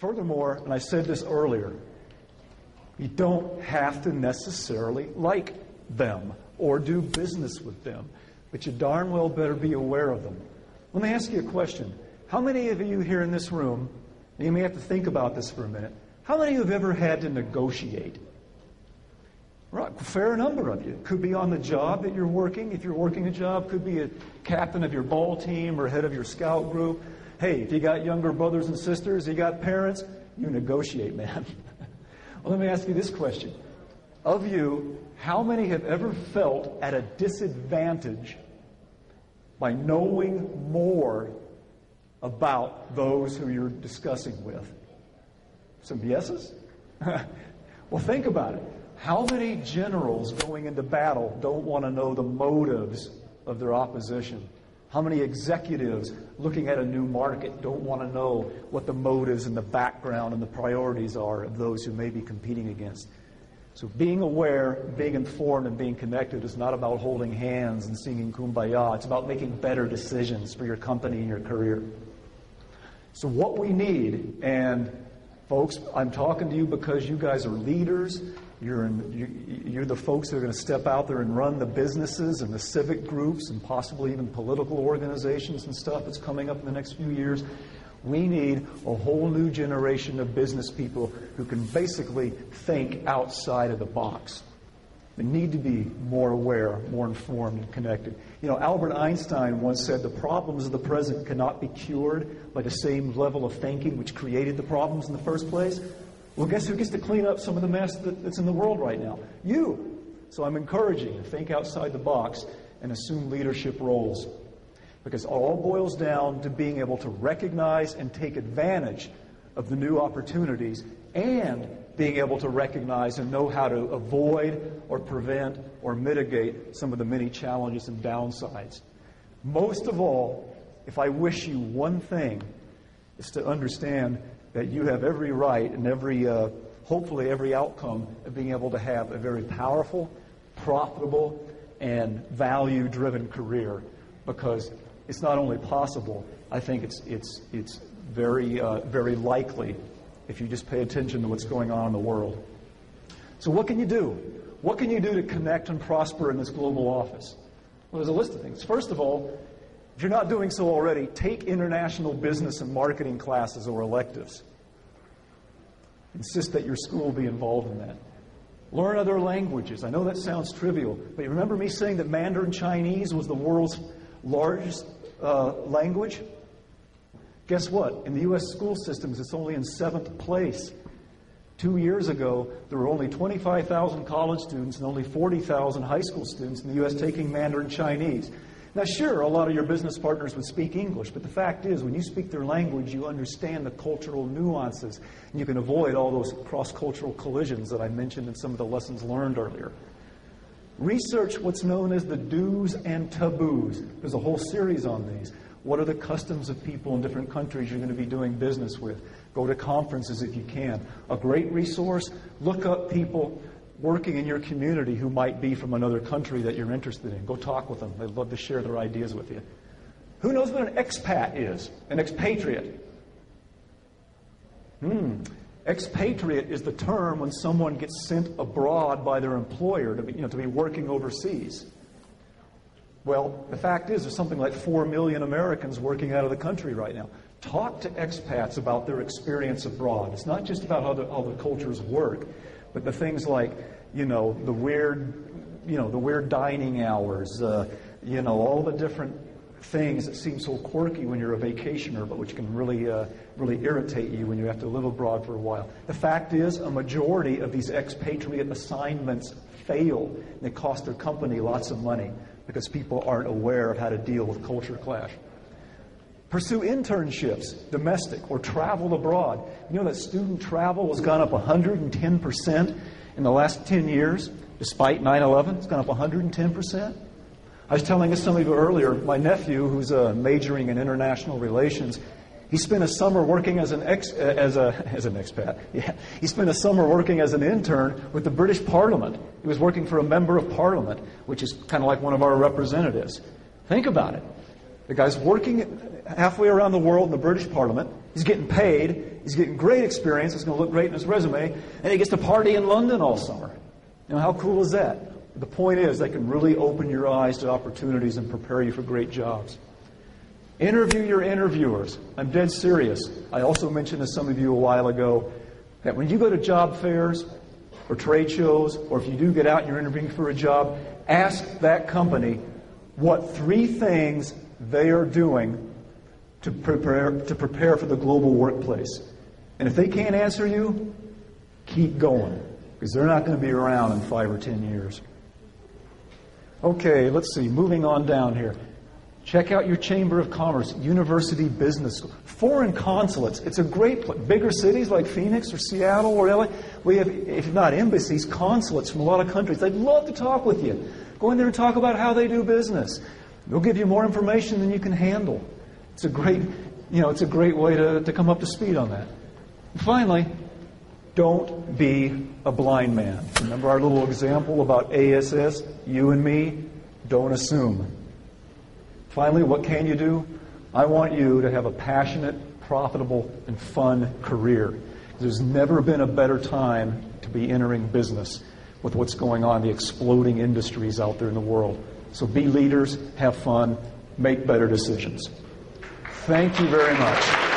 Furthermore, and I said this earlier, you don't have to necessarily like them or do business with them, but you darn well better be aware of them. Let me ask you a question. How many of you here in this room, and you may have to think about this for a minute, how many of you have ever had to negotiate? Right, a fair number of you. Could be on the job that you're working. If you're working a job, could be a captain of your ball team or head of your scout group. Hey, if you got younger brothers and sisters, you got parents, you negotiate, man. Well, let me ask you this question. Of you, how many have ever felt at a disadvantage by knowing more about those who you're discussing with? Some yeses? Well, think about it. How many generals going into battle don't want to know the motives of their opposition? How many executives looking at a new market don't want to know what the motives and the background and the priorities are of those who may be competing against? So being aware, being informed, and being connected is not about holding hands and singing Kumbaya. It's about making better decisions for your company and your career. So what we need, and folks, I'm talking to you because you guys are leaders. You're the folks that are going to step out there and run the businesses and the civic groups and possibly even political organizations and stuff that's coming up in the next few years. We need a whole new generation of business people who can basically think outside of the box. They need to be more aware, more informed, and connected. You know, Albert Einstein once said the problems of the present cannot be cured by the same level of thinking which created the problems in the first place. Well, guess who gets to clean up some of the mess that's in the world right now? You. So I'm encouraging you to think outside the box and assume leadership roles. Because it all boils down to being able to recognize and take advantage of the new opportunities and being able to recognize and know how to avoid or prevent or mitigate some of the many challenges and downsides. Most of all, if I wish you one thing, is to understand that you have every right and hopefully every outcome of being able to have a very powerful, profitable, and value-driven career. Because it's not only possible, I think it's very likely if you just pay attention to what's going on in the world. So what can you do? What can you do to connect and prosper in this global office? Well, there's a list of things. First of all, if you're not doing so already, take international business and marketing classes or electives. Insist that your school be involved in that. Learn other languages. I know that sounds trivial, but you remember me saying that Mandarin Chinese was the world's largest language? Guess what? In the U.S. school systems, it's only in 7th place. 2 years ago, there were only 25,000 college students and only 40,000 high school students in the U.S. taking Mandarin Chinese. Now, sure, a lot of your business partners would speak English, but the fact is, when you speak their language, you understand the cultural nuances, and you can avoid all those cross-cultural collisions that I mentioned in some of the lessons learned earlier. Research what's known as the do's and taboos. There's a whole series on these. What are the customs of people in different countries you're going to be doing business with? Go to conferences if you can. A great resource, look up people working in your community who might be from another country that you're interested in. Go talk with them. They'd love to share their ideas with you. Who knows what an expat is? An expatriate. Expatriate is the term when someone gets sent abroad by their employer to be working overseas. Well, the fact is there's something like 4 million Americans working out of the country right now. Talk to expats about their experience abroad. It's not just about how the cultures work, but the things like, the weird dining hours, all the different things that seem so quirky when you're a vacationer, but which can really irritate you when you have to live abroad for a while. The fact is, a majority of these expatriate assignments fail, and they cost their company lots of money because people aren't aware of how to deal with culture clash. Pursue internships, domestic, or travel abroad. You know that student travel has gone up 110% in the last 10 years, despite 9/11. It's gone up 110%. I was telling some of you earlier, my nephew, who's majoring in international relations, he spent a summer working as an expat. Yeah, he spent a summer working as an intern with the British Parliament. He was working for a member of Parliament, which is kind of like one of our representatives. Think about it. The guy's working halfway around the world in the British Parliament. He's getting paid. He's getting great experience. It's going to look great in his resume. And he gets to party in London all summer. You know, how cool is that? The point is, they can really open your eyes to opportunities and prepare you for great jobs. Interview your interviewers. I'm dead serious. I also mentioned to some of you a while ago that when you go to job fairs or trade shows, or if you do get out and you're interviewing for a job, ask that company what 3 things they are doing to prepare for the global workplace. And if they can't answer you, keep going, because they're not going to be around in 5 or 10 years. Okay, let's see. Moving on down here. Check out your Chamber of Commerce, University Business School, foreign consulates. It's a great place. Bigger cities like Phoenix or Seattle or LA, we have, if not embassies, consulates from a lot of countries. They'd love to talk with you. Go in there and talk about how they do business. They'll give you more information than you can handle. It's a great, it's a great way to come up to speed on that. And finally, don't be a blind man. Remember our little example about ASS? You and me, don't assume. Finally, what can you do? I want you to have a passionate, profitable, and fun career. There's never been a better time to be entering business with what's going on, the exploding industries out there in the world. So be leaders, have fun, make better decisions. Thank you very much.